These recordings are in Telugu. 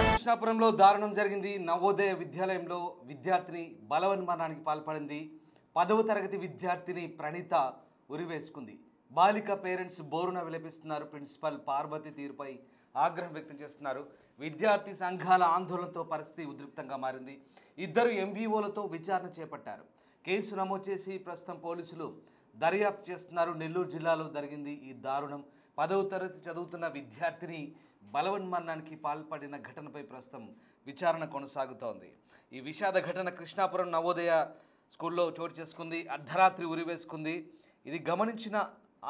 కృష్ణాపురంలో దారుణం జరిగింది. నవోదయ విద్యాలయంలో విద్యార్థిని బలవన్మరణానికి పాల్పడింది. 10వ తరగతి విద్యార్థిని ప్రణీత ఉరివేసుకుంది. బాలిక పేరెంట్స్ బోరున విలపిస్తున్నారు. ప్రిన్సిపల్ పార్వతి తీరుపై ఆగ్రహం వ్యక్తం చేస్తున్నారు. విద్యార్థి సంఘాల ఆందోళనతో పరిస్థితి ఉద్రిక్తంగా మారింది. ఇద్దరు ఎంవీఓలతో విచారణ చేపట్టారు. కేసు నమోదు చేసి ప్రస్తుతం పోలీసులు దర్యాప్తు చేస్తున్నారు. నెల్లూరు జిల్లాలో జరిగింది ఈ దారుణం. 10వ తరగతి చదువుతున్న విద్యార్థిని బలవన్మరణానికి పాల్పడిన ఘటనపై ప్రస్తుతం విచారణ కొనసాగుతోంది. ఈ విషాద ఘటన కృష్ణాపురం నవోదయ స్కూల్లో చోటు చేసుకుంది. అర్ధరాత్రి ఉరివేసుకుంది. ఇది గమనించిన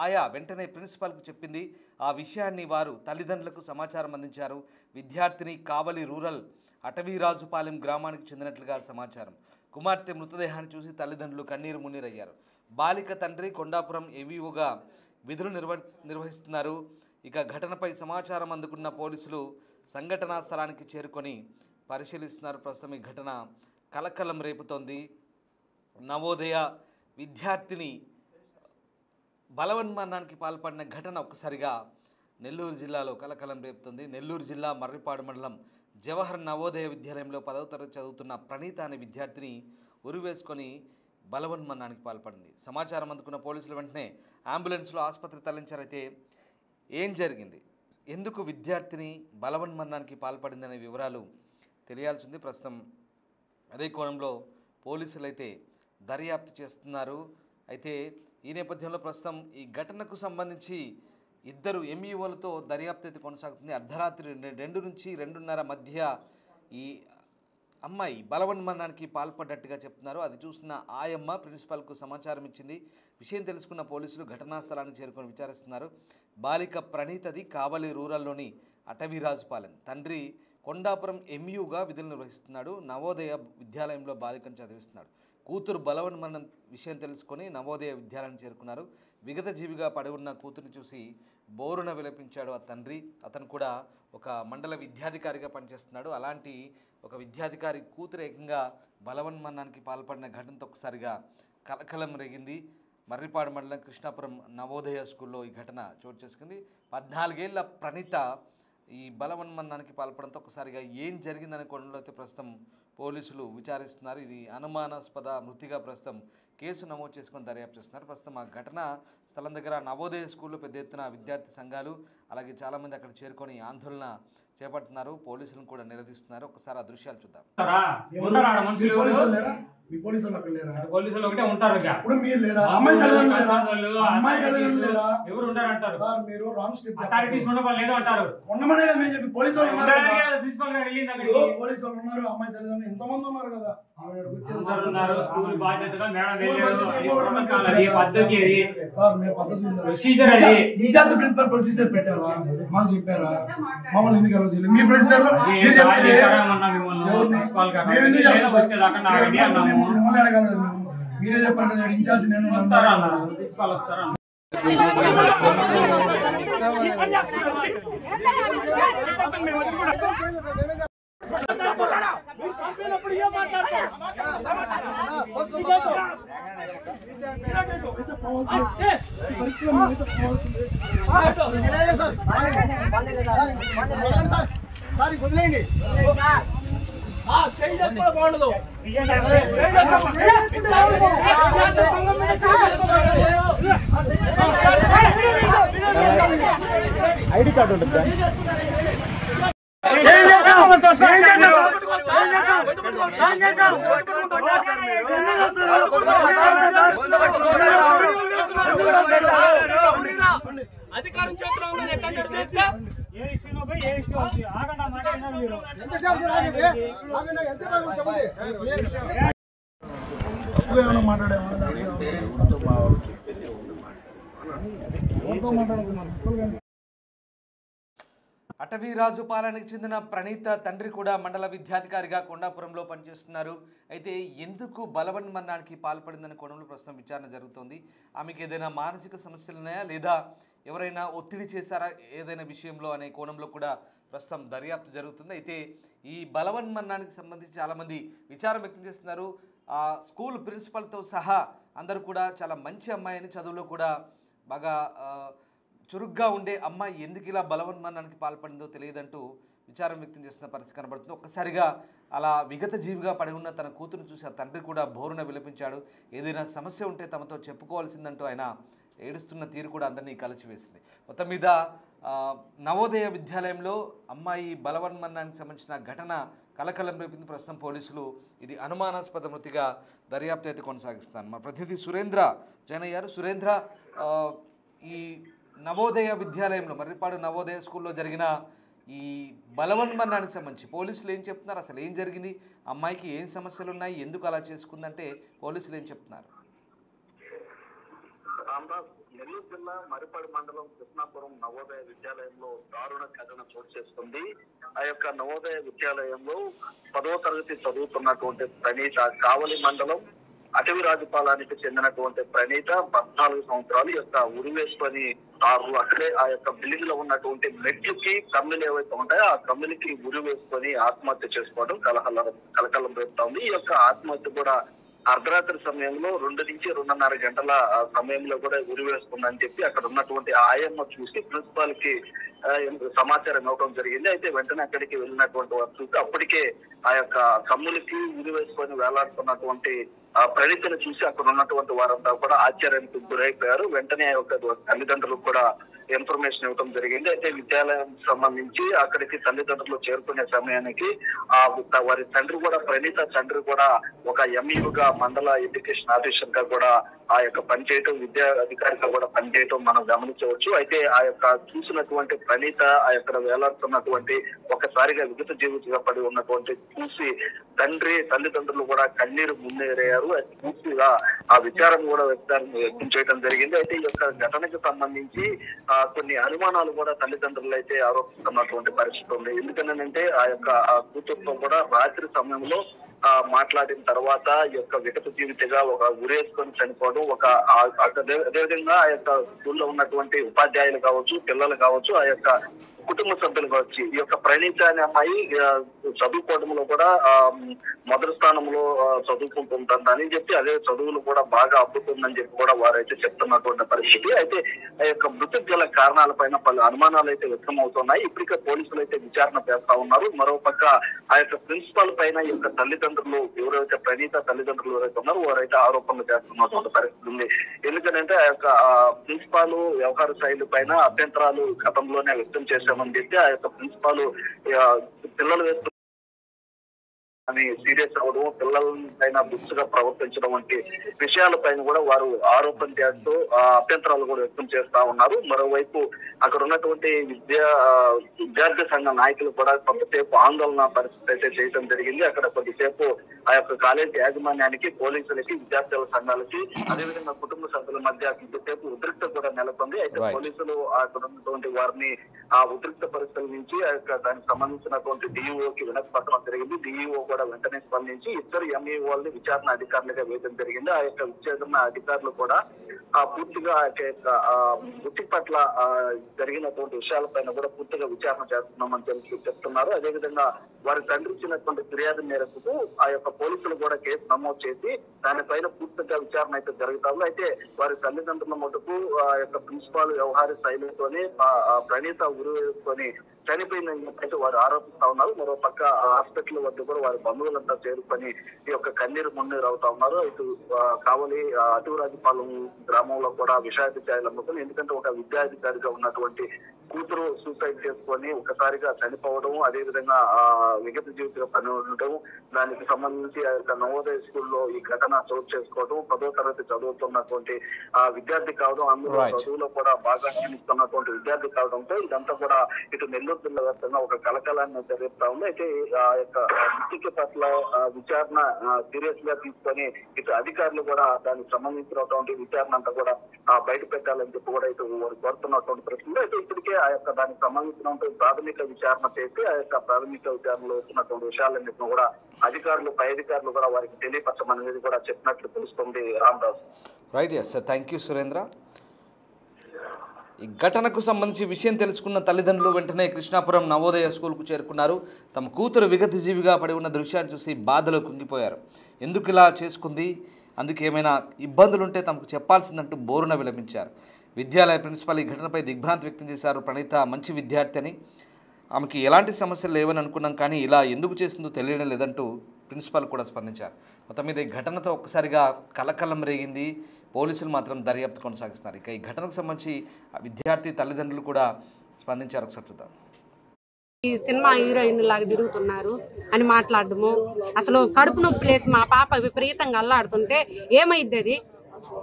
ఆయా వెంటనే ప్రిన్సిపాల్కు చెప్పింది. ఆ విషయాన్ని వారు తల్లిదండ్రులకు సమాచారం అందించారు. విద్యార్థిని కావలి రూరల్ అటవీరాజుపాలెం గ్రామానికి చెందినట్లుగా సమాచారం. కుమార్తె మృతదేహాన్ని చూసి తల్లిదండ్రులు కన్నీరు మున్నీరయ్యారు. బాలిక తండ్రి కొండాపురం ఏవీఓగా విధులు నిర్వహిస్తున్నారు. ఇక ఘటనపై సమాచారం అందుకున్న పోలీసులు సంఘటనా స్థలానికి చేరుకొని పరిశీలిస్తున్నారు. ప్రస్తుతం ఈ ఘటన కలకలం రేపుతోంది. నవోదయ విద్యార్థిని బలవన్మరణానికి పాల్పడిన ఘటన ఒక్కసారిగా నెల్లూరు జిల్లాలో కలకలం రేపుతుంది. నెల్లూరు జిల్లా మర్రిపాడు మండలం జవహర్ నవోదయ విద్యాలయంలో 10వ తరగతి చదువుతున్న ప్రణీత అనే విద్యార్థిని ఉరివేసుకొని బలవన్మరణానికి పాల్పడింది. సమాచారం అందుకున్న పోలీసులు వెంటనే అంబులెన్స్లో ఆసుపత్రికి తరలించారైతే ఏం జరిగింది, ఎందుకు విద్యార్థిని బలవన్మరణానికి పాల్పడిందనే వివరాలు తెలియాల్సి ఉంది. ప్రస్తుతం అదే కోణంలో పోలీసులు అయితే దర్యాప్తు చేస్తున్నారు. అయితే ఈ నేపథ్యంలో ప్రస్తుతం ఈ ఘటనకు సంబంధించి ఇద్దరు ఎంఈఓలతో దర్యాప్తు అయితే కొనసాగుతుంది. అర్ధరాత్రి 2 నుంచి 2:30 మధ్య ఈ అమ్మాయి బలవన్మరణానికి పాల్పడ్డట్టుగా చెప్తున్నారు. అది చూసిన ఆయమ్మ ప్రిన్సిపాల్కు సమాచారం ఇచ్చింది. విషయం తెలుసుకున్న పోలీసులు ఘటనా స్థలానికి చేరుకొని విచారిస్తున్నారు. బాలిక ప్రణీతది కావలి రూరల్లోని అటవీరాజుపాలెం. తండ్రి కొండాపురం ఎంయూగా విధులు నిర్వహిస్తున్నాడు. నవోదయ విద్యాలయంలో బాలికను చదివిస్తున్నాడు. కూతురు బలవన్మరణం విషయం తెలుసుకొని నవోదయ విద్యాలయం చేరుకున్నారు. విగత జీవిగా పడి ఉన్న కూతురుని చూసి బోరున విలపించాడు ఆ తండ్రి. అతను కూడా ఒక మండల విద్యాధికారిగా పనిచేస్తున్నాడు. అలాంటి ఒక విద్యాధికారి కూతురు ఏకంగా బలవన్మరణానికి పాల్పడిన ఘటనతో ఒకసారిగా కలకలం రేగింది. మర్రిపాడు మండలం కృష్ణాపురం నవోదయ స్కూల్లో ఈ ఘటన చోటు చేసుకుంది. 14 ఏళ్ల ప్రణీత ఈ బలవన్మరణానికి పాల్పడంతో ఒకసారిగా ఏం జరిగిందనే కోణంలో అయితే ప్రస్తుతం పోలీసులు విచారిస్తున్నారు. ఇది అనుమానాస్పద మృతిగా ప్రస్తుతం కేసు నమోదు చేసుకొని దర్యాప్తు చేస్తున్నారు. ప్రస్తుతం ఆ ఘటన స్థలం దగ్గర నవోదయ స్కూల్లో పెద్ద ఎత్తున విద్యార్థి సంఘాలు అలాగే చాలామంది అక్కడ చేరుకొని ఆందోళన చేపడుతున్నారు. పోలీసులను కూడా నిలదీస్తున్నారు. ఒకసారి ఆ దృశ్యాలు చూద్దాం. పోలీసులు అక్కడ లేరా? పోలీసులు ఒకటే ఉంటారు. ఇప్పుడు మీరు లేరా? అమ్మాయి తల్లిదండ్రులు లేరా? అమ్మాయి తల్లిదండ్రులు లేరా? ఎవరు ఉంటారు అంటారు. సార్ మీరు రాంగ్ స్టెప్ అథారిటీస్ ఉండలేదు అంటారు. ఉండమనే కదా మేము చెప్పి పోలీసులు ఉన్నారు కదా. ప్రిన్సిపల్ గారు వెళ్ళింది అక్కడ. పోలీసులు ఉన్నారు, అమ్మాయి తల్లిదండ్రులు ఎంతమంది ఉన్నారు కదా. స్కూల్ బాధ్యతగా మేడం వెళ్ళారు. పద్ధతి అది. సార్ మీ పద్ధతి ఉంది. ప్రొసీజర్ అది. ఇన్ఛార్జ్ ప్రిన్సిపల్ ప్రొసీజర్ పెట్టారా? మాకు చెప్పారా? మమ్మల్ని ఎందుకు అలౌ చేయలేదు? మీ ప్రొసీజర్ లో మీరు చెప్తే మేము ఎందుకు చేస్తాం సార్? మిమ్మల్ని అడగాలి కదా. మేము మీరే చెప్పారు కదా ఇన్ఛార్జ్ నేను ప్రిన్సిపల్ వస్తారా? వదిలేయండి. బాగుండదు. ఐడి కార్డు ఉంటుంది. అధికారం చేతిలో ఉందని ఎట్లా చేస్తే అటవీరాజుపాలెంకి చెందిన ప్రణీత తండ్రి కూడా మండల విద్యాధికారిగా కొండాపురంలో పనిచేస్తున్నారు. అయితే ఎందుకు బలవన్మరణానికి పాల్పడిందనే కోణంలో ప్రస్తుతం విచారణ జరుగుతోంది. ఆమెకు ఏదైనా మానసిక సమస్యలు ఉన్నాయా లేదా ఎవరైనా ఒత్తిడి చేశారా ఏదైనా విషయంలో అనే కోణంలో కూడా ప్రస్తుతం దర్యాప్తు జరుగుతుంది. అయితే ఈ బలవన్మరణానికి సంబంధించి చాలామంది విచారం వ్యక్తం చేస్తున్నారు. స్కూల్ ప్రిన్సిపల్తో సహా అందరూ కూడా చాలా మంచి అమ్మాయిని, చదువులో కూడా బాగా చురుగ్గా ఉండే అమ్మాయి ఎందుకు ఇలా బలవన్మరణానికి పాల్పడిందో తెలియదంటూ విచారం వ్యక్తం చేస్తున్న పరిస్థితి కనబడుతుంది. ఒక్కసారిగా అలా విగత జీవిగా పడి ఉన్న తన కూతురు చూసి ఆ తండ్రి కూడా బోరున విలపించాడు. ఏదైనా సమస్య ఉంటే తమతో చెప్పుకోవాల్సిందంటూ ఆయన ఏడుస్తున్న తీరు కూడా అందరినీ కలిచివేసింది. మొత్తం మీద నవోదయ విద్యాలయంలో అమ్మాయి బలవన్మరణానికి సంబంధించిన ఘటన కలకలం రేపింది. ప్రస్తుతం పోలీసులు ఇది అనుమానాస్పద మృతిగా దర్యాప్తు అయితే కొనసాగిస్తున్నారు. మా ప్రతినిధి సురేంద్ర జాయిన్ అయ్యారు. సురేంద్ర, ఈ నవోదయ విద్యాలయంలో మర్రిపాడు నవోదయ స్కూల్లో జరిగిన ఈ బలవన్మరణానికి సంబంధించి పోలీసులు ఏం చెప్తున్నారు? అసలు ఏం జరిగింది? అమ్మాయికి ఏం సమస్యలు ఉన్నాయి? ఎందుకు అలా చేసుకుందంటే పోలీసులు ఏం చెప్తున్నారు? నెల్లూరు జిల్లా మర్రిపాడు మండలం కృష్ణాపురం నవోదయ విద్యాలయంలో దారుణ ఘటన చోటు చేసుకుంది. ఆ యొక్క నవోదయ విద్యాలయంలో 10వ తరగతి చదువుతున్నటువంటి ప్రణీత, కావలి మండలం అటవీ రాజపాలానికి చెందినటువంటి ప్రణీత 14 సంవత్సరాలు యొక్క ఉరివేసుకొని అక్కడే ఆ యొక్క బిల్డింగ్ లో ఉన్నటువంటి మెట్లకి కమ్మిలు ఏవైతే ఉంటాయో ఆ కమ్మిలకి ఉరి వేసుకొని ఆత్మహత్య చేసుకోవడం కలకలం రేపుతా ఉంది. ఈ యొక్క ఆత్మహత్య కూడా అర్ధరాత్రి సమయంలో 2 నుంచి 2:30 గంటల సమయంలో కూడా ఉరి వేస్తుందని చెప్పి అక్కడ ఉన్నటువంటి ఆయమ్మ చూసి ప్రిన్సిపాల్ కి సమాచారం ఇవ్వడం జరిగింది. అయితే వెంటనే అక్కడికి వెళ్ళినటువంటి వారు చూసి అప్పటికే ఆ యొక్క కమ్ములకి ఉరి వేసుకొని వేలాడుతున్నటువంటి ఆ ప్రణీతను చూసి అక్కడ ఉన్నటువంటి వారంతా కూడా ఆశ్చర్యానికి గురైపోయారు. వెంటనే ఆ యొక్క తల్లిదండ్రులకు కూడా ఇన్ఫర్మేషన్ ఇవ్వడం జరిగింది. అయితే విద్యాలయం సంబంధించి అక్కడికి తల్లిదండ్రులు చేరుకునే సమయానికి వారి తండ్రి కూడా, ప్రణీత తండ్రి కూడా ఒక ఎంఈగా మండల ఎడ్యుకేషన్ ఆఫీసర్ గా కూడా ఆ యొక్క పనిచేయటం, విద్యా అధికారిగా కూడా పనిచేయటం మనం గమనించవచ్చు. అయితే ఆ యొక్క చూసినటువంటి ప్రణీత ఆ యొక్క వేలాడుతున్నటువంటి ఒకసారిగా విగత జీవితంగా పడి ఉన్నటువంటి చూసి తల్లిదండ్రులు కూడా కన్నీరు మున్నేరయ్యారు. పూర్తిగా ఆ విచారం కూడా వ్యక్తం చేయడం జరిగింది. అయితే ఈ యొక్క ఘటనకు సంబంధించి కొన్ని అనుమానాలు కూడా తల్లిదండ్రులు అయితే ఆరోపిస్తున్నటువంటి పరిస్థితి ఉంది. ఎందుకంటే ఆ యొక్క కూతురుతో కూడా రాత్రి సమయంలో మాట్లాడిన తర్వాత ఈ యొక్క విగత జీవితగా ఒక ఉరేసుకొని చనిపోవడం, అదేవిధంగా ఆ యొక్క స్కూల్లో ఉన్నటువంటి ఉపాధ్యాయులు కావచ్చు, పిల్లలు కావచ్చు, ఆ యొక్క కుటుంబ సభ్యులు కావచ్చు, ఈ యొక్క ప్రణీత అనే అమ్మాయి చదువుకోవడంలో కూడా మొదటి స్థానంలో చదువుకుంటుందని చెప్పి, అదే చదువులు కూడా బాగా అబ్బుతుందని చెప్పి కూడా వారైతే చెప్తున్నటువంటి పరిస్థితి. అయితే ఆ యొక్క మృతికి గల కారణాలపైన పలు అనుమానాలు అయితే వ్యక్తం అవుతున్నాయి. ఇప్పటికే పోలీసులు అయితే విచారణ చేస్తా ఉన్నారు. మరోపక్క ఆ యొక్క ప్రిన్సిపాల్ పైన ఈ యొక్క తల్లిదండ్రులు ఎవరైతే ప్రణీత తల్లిదండ్రులు ఎవరైతే ఉన్నారో వారైతే ఆరోపణలు చేస్తున్నటువంటి పరిస్థితి ఉంది. ఎందుకంటే ఆ యొక్క ప్రిన్సిపాల్ వ్యవహార శైలి పైన అభ్యంతరాలు గతంలోనే వ్యక్తం చేశామని చెప్పి ఆ యొక్క ప్రిన్సిపాల్ పిల్లలు వేస్తూ అని సీరియస్ అవ్వడం, పిల్లలపైన బుక్స్గా ప్రవర్తించడం వంటి విషయాలపైన కూడా వారు ఆరోపణ చేస్తూ అభ్యంతరాలు కూడా వ్యక్తం చేస్తా ఉన్నారు. మరోవైపు అక్కడ ఉన్నటువంటి విద్యార్థి సంఘ నాయకులు కూడా కొంతసేపు ఆందోళన పరిస్థితి అయితే చేయడం జరిగింది. అక్కడ కొద్దిసేపు ఆ యొక్క కాలేజీ యాజమాన్యానికి, పోలీసులకి, విద్యార్థుల సంఘాలకి, అదేవిధంగా కుటుంబ సభ్యుల మధ్య కొంతసేపు ఉద్రిక్త కూడా నెలకొంది. అయితే పోలీసులు అక్కడ ఉన్నటువంటి వారిని ఆ ఉద్రిక్త పరిస్థితుల నుంచి ఆ యొక్క దానికి సంబంధించినటువంటి డిఈఓకి వినతి పత్రం జరిగింది. డిఈఓ కూడా వెంటనే స్పందించి ఇద్దరు ఎంఈఓల్ని విచారణ అధికారులుగా వేయడం జరిగింది. ఆ యొక్క విచారణ అధికారులు కూడా పూర్తిగా వృత్తి పట్ల జరిగినటువంటి విషయాలపైన కూడా పూర్తిగా విచారణ చేస్తున్నామని చెప్తున్నారు. అదేవిధంగా వారి తండ్రి ఇచ్చినటువంటి ఫిర్యాదు మేరకు ఆ యొక్క పోలీసులు కూడా కేసు నమోదు చేసి దానిపైన పూర్తిగా విచారణ అయితే జరుగుతాము. అయితే వారి తల్లిదండ్రుల మటుకు ఆ యొక్క ప్రిన్సిపాల్ వ్యవహార శైలితోనే ప్రణీత ఉరి వేసుకొని చనిపోయిందని చెప్పి వారు ఆరోపిస్తా ఉన్నారు. మరో పక్క హాస్పిటల్ వద్ద కూడా వారి బంధువులంతా చేరుకొని ఈ యొక్క కన్నీరు మున్నీరు అవుతా ఉన్నారు. ఇటు కావలి అటవీరాజపాలెం గ్రామంలో కూడా విషయాధికారులు అమ్ముకుని, ఎందుకంటే ఒక విద్యాధికారిగా ఉన్నటువంటి కూతురు సూసైడ్ చేసుకొని ఒకసారిగా చనిపోవడం, అదేవిధంగా విగత జీవితంగా పని ఉండటం, దానికి సంబంధించి ఆ యొక్క నవోదయ స్కూల్లో ఈ ఘటన చోటు చేసుకోవడం, 10వ తరగతి చదువుతున్నటువంటి విద్యార్థి కావడం, అందులో చదువులో కూడా బాగా క్షమిస్తున్నటువంటి విద్యార్థి కావడంతో ఇదంతా కూడా ఇటు నెల్లూరు జిల్లా వ్యాప్తంగా ఒక కలకలాన్ని జరుగుతా ఉంది. అయితే ఆ యొక్క మృతికి పట్ల విచారణ సీరియస్ గా తీసుకొని ఇటు అధికారులు కూడా దానికి సంబంధించినటువంటి విచారణ అంతా కూడా బయట పెట్టాలని చెప్పి కూడా ఇటు కోరుతున్నటువంటి ప్రశ్నలు. అయితే ఇప్పటికే ఆ యొక్క దానికి సంబంధించినటువంటి ప్రాథమిక విచారణ చేసి ఆ యొక్క ప్రాథమిక విచారణలో వచ్చినటువంటి విషయాలన్నింటినీ కూడా అధికారులు, పై అధికారులు కూడా వారికి తెలియపరచమనేది కూడా చెప్పినట్లు తెలుస్తుంది. Ramdas. Right, yes sir, thank you Surendra. ఈ ఘటనకు సంబంధించి విషయం తెలుసుకున్న తల్లిదండ్రులు వెంటనే కృష్ణాపురం నవోదయ స్కూల్కు చేరుకున్నారు. తమ కూతురు విగత జీవిగా పడి ఉన్న దృశ్యాన్ని చూసి బాధలో కుంగిపోయారు. ఎందుకు ఇలా చేసుకుంది, అందుకు ఏమైనా ఇబ్బందులుంటే తమకు చెప్పాల్సిందంటూ బోరున విలపించారు. విద్యాలయ ప్రిన్సిపల్ ఈ ఘటనపై దిగ్భ్రాంతి వ్యక్తం చేశారు. ప్రణీత మంచి విద్యార్థి అని, ఆమెకి ఎలాంటి సమస్యలు లేవని అనుకున్నాం, కానీ ఇలా ఎందుకు చేసిందో తెలియడం లేదంటూ ప్రిన్సిపాల్ కూడా స్పందించారు. మొత్తం మీద ఈ ఘటనతో ఒక్కసారిగా కలకలం రేగింది. పోలీసులు మాత్రం దర్యాప్తు కొనసాగిస్తున్నారు. ఇక ఈ ఘటనకు సంబంధించి విద్యార్థి తల్లిదండ్రులు కూడా స్పందించారు. ఒకసారి చూద్దాం. ఈ సినిమా హీరోయిన్ లాగా తిరుగుతున్నారు అని మాట్లాడడము, అసలు కడుపు నొప్పి లేసి మా పాప విపరీతంగా అల్లాడుతుంటే ఏమైద్ది, అది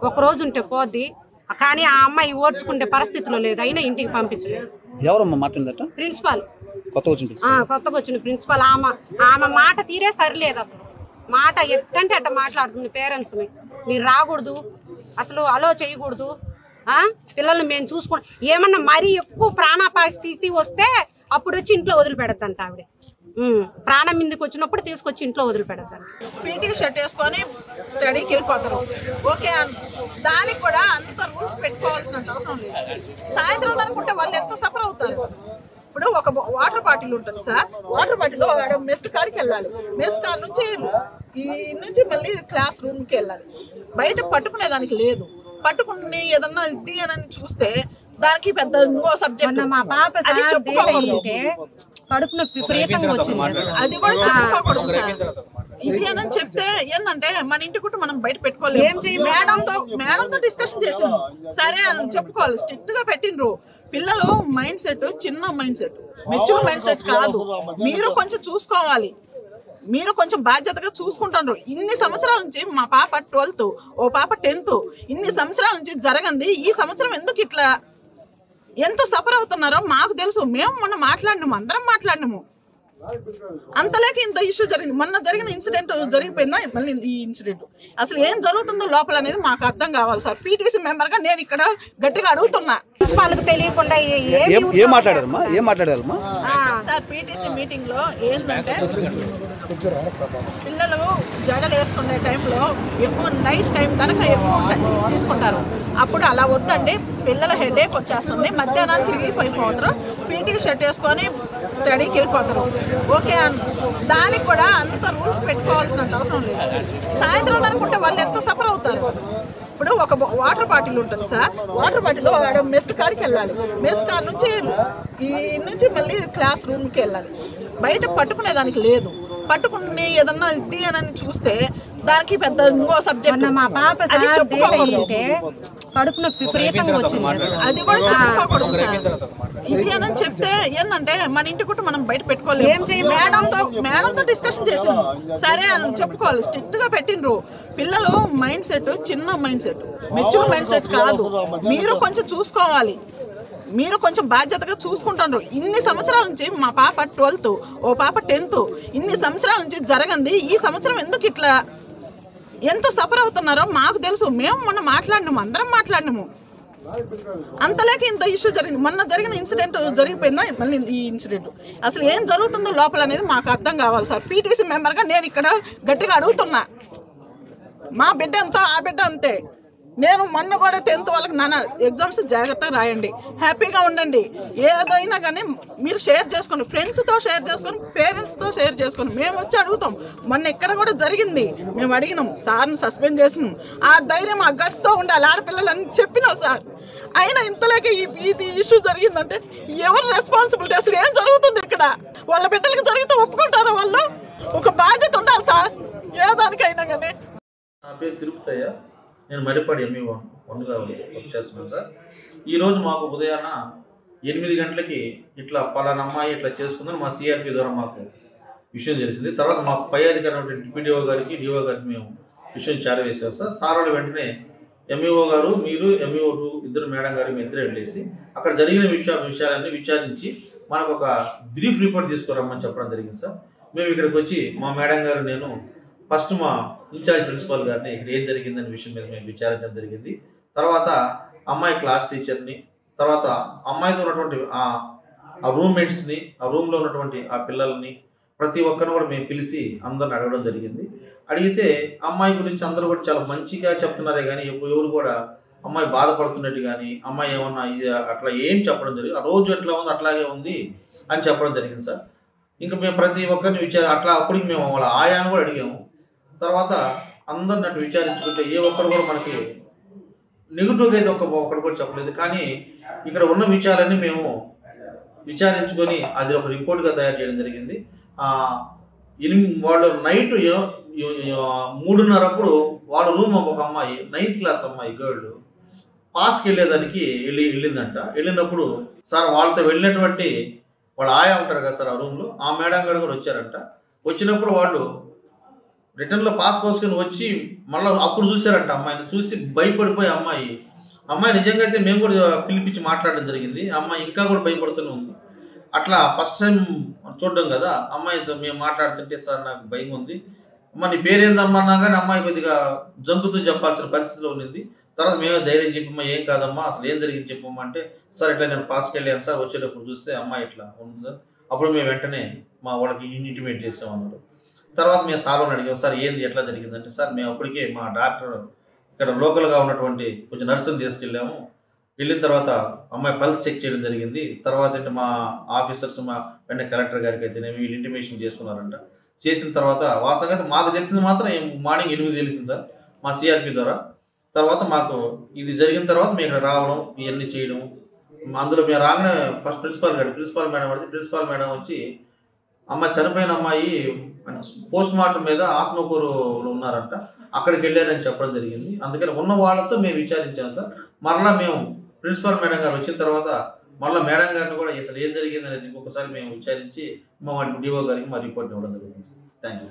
ఒక రోజు ఉంటే పోద్ది, కానీ ఆ అమ్మాయి ఓర్చుకుంటే పరిస్థితిలో లేదు, అయినా ఇంటికి పంపించలేదు. ఎవరమ్మా మాట్లాడిందట? ప్రిన్సిపాల్, కొత్తగా వచ్చిన ప్రిన్సిపాల్. ఆమె మాట తీరే సరిలేదు. అసలు మాట ఎట్టంటే అట్ట మాట్లాడుతుంది పేరెంట్స్ని. మీరు రాకూడదు, అసలు అలో చేయకూడదు, పిల్లల్ని మేము చూసుకుని ఏమన్నా మరీ ఎక్కువ ప్రాణాపాయ స్థితి వస్తే అప్పుడు వచ్చి ఇంట్లో వదిలిపెడద్దంట ఆవిడ. ప్రాణం మీదకి వచ్చినప్పుడు తీసుకొచ్చి ఇంట్లో వదిలిపెడతారు. పీటీ షర్ట్ వేసుకొని స్టడీకి వెళ్ళిపోతారు. ఓకే, దానికి కూడా అంత రూల్స్ పెట్టుకోవాల్సిన అవసరం లేదు. సాయంత్రం అనుకుంటే వాళ్ళు ఎంత సఫర్ అవుతారు. ఇప్పుడు ఒక వాటర్ బాటిల్ ఉంటుంది సార్, వాటర్ బాటిల్ మెస్ కాడికి వెళ్ళాలి, మెస్ కాడ నుంచి నుంచి మళ్ళీ క్లాస్ రూమ్కి వెళ్ళాలి. బయట పట్టుకునేదానికి లేదు. పట్టుకుని ఏదన్నా ఇది అని చూస్తే దానికి పెద్ద ఇంకో సబ్జెక్ట్ అది చెప్పుకోకూడదు. కడుపు నొప్పి విపరీతంగా వచ్చింది, అది కూడా చెప్పుకోకూడదు సార్. ఇది అని చెప్తే ఏంటంటే మన ఇంటి కుట్టు మనం బయట పెట్టుకోలేము. మేడంతో డిస్కషన్ చేసాం, సరే అని చెప్పుకోవాలి. స్ట్రిక్ట్ గా పెట్టిండ్రు. పిల్లలు మైండ్ సెట్ చిన్న mind set, mature mind set కాదు. మీరు కొంచెం చూసుకోవాలి, మీరు కొంచెం బాధ్యతగా చూసుకుంటారు. ఇన్ని సంవత్సరాల నుంచి మా పాప 12th, ఓ పాప 10th, ఇన్ని సంవత్సరాల నుంచి జరగంది. ఈ సంవత్సరం ఎందుకు ఇట్లా ఎంత సఫర్ అవుతున్నారో మాకు తెలుసు. మేము మొన్న మాట్లాడినాము, అందరం మాట్లాడినాము. అంతలేక ఇంత ఇష్యూ జరిగింది. మొన్న జరిగిన ఇన్సిడెంట్ జరిగిపోయిందా, మళ్ళీ ఈ ఇన్సిడెంట్ అసలు ఏం జరుగుతుందో లోపల అనేది మాకు అర్థం కావాలి సార్. పీటీసీ మెంబర్ గా నేను ఇక్కడ గట్టిగా అడుగుతున్నా. తెలియకుండా సార్ పీటీసీ మీటింగ్ లో ఏంటంటే పిల్లలు జడలు వేసుకునే టైంలో ఎక్కువ నైట్ టైం కనుక ఎక్కువ తీసుకుంటారు. అప్పుడు అలా వద్దండి, పిల్లల హెడేక్ వచ్చేస్తుంది, మధ్యాహ్నానికి తిరిగిపోతారు, పీటీ షర్ట్ వేసుకొని స్టడీకి వెళ్ళిపోతారు. ఓకే, దానికి కూడా అంత రూల్స్ పెట్టుకోవాల్సిన అవసరం లేదు. సాయంత్రం అనుకుంటే వాళ్ళు ఎంత సఫర్ అవుతారు. ఇప్పుడు ఒక వాటర్ బాటిల్ ఉంటుంది సార్, వాటర్ బాటిల్ మెస్ కాడికి వెళ్ళాలి, మెస్ కాడ నుంచి మళ్ళీ క్లాస్ రూమ్కి వెళ్ళాలి. బయట పట్టుకునేదానికి లేదు. పట్టుకుని ఏదన్నా ఇది అని చూస్తే దానికి పెద్ద ఇంకో సబ్జెక్ట్ అది చెప్పుకోకూడదు. కడుపు నొప్పి విపరీతంగా వచ్చింది, అది కూడా చెప్పుకోకూడదు సార్. ఇది అని చెప్తే ఏంటంటే మన ఇంటి కుట్టు మనం బయట పెట్టుకోలేము. మేడంతో డిస్కషన్ చేసాము, సరే అని చెప్పుకోవాలి. స్ట్రిక్ట్ గా పెట్టిండ్రు. పిల్లలు మైండ్ సెట్ చిన్న mind set, mature mind set కాదు. మీరు కొంచెం చూసుకోవాలి, మీరు కొంచెం బాధ్యతగా చూసుకుంటారు. ఇన్ని సంవత్సరాల నుంచి మా పాప 12th, ఓ పాప 10th, ఇన్ని సంవత్సరాల నుంచి జరగంది. ఈ సంవత్సరం ఎందుకు ఇట్లా ఎంత సఫర్ అవుతున్నారో మాకు తెలుసు. మేము మొన్న మాట్లాడినాము, అందరం మాట్లాడినాము. అంతలేక ఇంత ఇష్యూ జరిగింది. మొన్న జరిగిన ఇన్సిడెంట్ జరిగిపోయిందా, మళ్ళీ ఈ ఇన్సిడెంట్ అసలు ఏం జరుగుతుందో లోపల అనేది మాకు అర్థం కావాలి సార్. పీటీసీ మెంబర్ గా నేను ఇక్కడ గట్టిగా అడుగుతున్నా. మా బిడ్డ అంతా ఆ బిడ్డ అంతే. నేను మొన్న కూడా 10th వాళ్ళకి నాన్న ఎగ్జామ్స్ జాగ్రత్తగా రాయండి, హ్యాపీగా ఉండండి, ఏదైనా కానీ మీరు షేర్ చేసుకోండి, ఫ్రెండ్స్తో షేర్ చేసుకొని, పేరెంట్స్తో షేర్ చేసుకొని. మేము వచ్చి అడుగుతాం. మొన్న ఇక్కడ కూడా జరిగింది, మేము అడిగినాం, సార్ని సస్పెండ్ చేసినాం. ఆ ధైర్యం ఆ గట్స్తో ఉండాలి ఆడపిల్లలని చెప్పినాం సార్. అయినా ఇంతలోకి ఇది ఇష్యూ జరిగిందంటే ఎవరు రెస్పాన్సిబిలిటీ? అసలు ఏం జరుగుతుంది ఇక్కడ? వాళ్ళ బిడ్డలకు జరిగితే ఒప్పుకుంటారా వాళ్ళు? ఒక బాధ్యత ఉండాలి సార్ ఏ దానికైనా కానీ. నా పేరు తిరుపతయ్య, నేను మర్రిపాడు ME1గా వర్క్ చేస్తున్నాను సార్. ఈరోజు మాకు ఉదయాన 8 గంటలకి ఇట్లా పలానా అమ్మాయి ఇట్లా చేసుకుందని మా CRP ద్వారా మాకు విషయం తెలిసింది. తర్వాత మా పై అధికారి DPDO గారికి, DO గారికి మేము విషయం చేరవేశాం సార్. సార్ వాళ్ళు వెంటనే MEO గారు, మీరు MEO2 ఇద్దరు మేడం గారు, మేము ఇద్దరు వెళ్ళేసి అక్కడ జరిగిన విషయాలన్నీ విచారించి మనకు ఒక బ్రీఫ్ రిపోర్ట్ తీసుకురమ్మని చెప్పడం జరిగింది సార్. మేము ఇక్కడికి వచ్చి మా మేడం గారు, నేను ఫస్ట్ మా ఇన్ఛార్జ్ ప్రిన్సిపాల్ గారిని ఇక్కడ ఏం జరిగిందనే విషయం మీద మేము విచారించడం జరిగింది. తర్వాత అమ్మాయి క్లాస్ టీచర్ని, తర్వాత అమ్మాయితో ఉన్నటువంటి ఆ రూమ్మేట్స్ని, ఆ రూమ్లో ఉన్నటువంటి ఆ పిల్లల్ని, ప్రతి ఒక్కరిని కూడా మేము పిలిచి అందరిని అడగడం జరిగింది. అడిగితే అమ్మాయి గురించి అందరూ కూడా చాలా మంచిగా చెప్తున్నారే కానీ ఎవరు కూడా అమ్మాయి బాధపడుతున్నట్టు కానీ, అమ్మాయి ఏమన్నా అట్లా ఏం చెప్పడం జరిగింది. ఆ రోజు ఎట్లా ఉంది అట్లాగే ఉంది అని చెప్పడం జరిగింది సార్. ఇంకా మేము ప్రతి ఒక్కరిని అట్లా అప్పటికి మేము వాళ్ళ ఆయాను కూడా అడిగాము. తర్వాత అందరిని అటు విచారించుకుంటే ఏ ఒక్కరు కూడా మనకి నెగిటివ్గా అయితే ఒక్కడు కూడా చెప్పలేదు. కానీ ఇక్కడ ఉన్న విషయాలన్నీ మేము విచారించుకొని అది ఒక రిపోర్ట్గా తయారు చేయడం జరిగింది. వాళ్ళు నైట్ 3:30 వాళ్ళ రూమ్ ఒక అమ్మాయి 9th క్లాస్ అమ్మాయి గర్ల్ పాస్కి వెళ్ళేదానికి వెళ్ళిందంట. వెళ్ళినప్పుడు సార్ వాళ్ళతో వెళ్ళినటువంటి వాళ్ళ ఆయా ఉంటారు కదా సార్ ఆ రూమ్లో, ఆ మేడం గారు కూడా వచ్చారంట. వచ్చినప్పుడు వాళ్ళు రిటర్న్లో పాస్ పోసుకొని వచ్చి మళ్ళీ అప్పుడు చూశారంట అమ్మాయిని. చూసి భయపడిపోయి అమ్మాయి నిజంగా అయితే మేము కూడా పిలిపించి మాట్లాడడం జరిగింది. అమ్మాయి ఇంకా కూడా భయపడుతూనే ఉంది. అట్లా ఫస్ట్ టైం చూడడం కదా, అమ్మాయితో మేము మాట్లాడుతుంటే సార్ నాకు భయం ఉంది, అమ్మ నీ పేరేందమ్మన్నా కానీ అమ్మాయి కొద్దిగా జంకుతూ చెప్పాల్సిన పరిస్థితిలో ఉన్నింది. తర్వాత మేమే ధైర్యం చెప్పమ్మా ఏం కాదమ్మా అసలు ఏం జరిగింది చెప్పమ్మా అంటే, సార్ ఇట్లా నేను పాస్కి వెళ్ళాను సార్, వచ్చేటప్పుడు చూస్తే అమ్మాయి ఇట్లా ఉంది సార్. అప్పుడు మేము వెంటనే మా వాళ్ళకి ఇంటిమేట్ చేసామన్నారు. తర్వాత మేము సార్ని అడిగాం, సార్ ఏంది ఎట్లా జరిగిందంటే, సార్ మేము అప్పటికే మా డాక్టర్ ఇక్కడ లోకల్గా ఉన్నటువంటి కొంచెం నర్సుని తీసుకెళ్ళాము. వెళ్ళిన తర్వాత అమ్మాయి పల్స్ చెక్ చేయడం జరిగింది. తర్వాత అంటే మా ఆఫీసర్స్ మా వెంటనే కలెక్టర్ గారికి అయితే వీళ్ళు ఇంటిమేషన్ చేసుకున్నారంట. చేసిన తర్వాత వాస్తవంగా మాకు తెలిసింది మాత్రం మార్నింగ్ 8 తెలిసింది సార్ మా సిఆర్పి ద్వారా. తర్వాత మాకు ఇది జరిగిన తర్వాత మేము ఇక్కడ రావడం ఇవన్నీ చేయడం, అందులో మేము రాగానే ఫస్ట్ ప్రిన్సిపాల్ మేడం వచ్చి అమ్మాయి చనిపోయిన అమ్మాయి పోస్ట్ మార్టం మీద ఆత్మకూరులో ఉన్నారంట, అక్కడికి వెళ్ళారని చెప్పడం జరిగింది. అందుకని ఉన్న వాళ్ళతో మేము విచారించాం సార్. మరలా మేము ప్రిన్సిపాల్ మేడం గారు వచ్చిన తర్వాత మళ్ళీ మేడం గారిని కూడా అసలు ఏం జరిగింది అనేది ఒకసారి మేము విచారించి మా డిఓ గారికి మా రిపోర్ట్ ఇవ్వడం జరుగుతుంది. Thank you.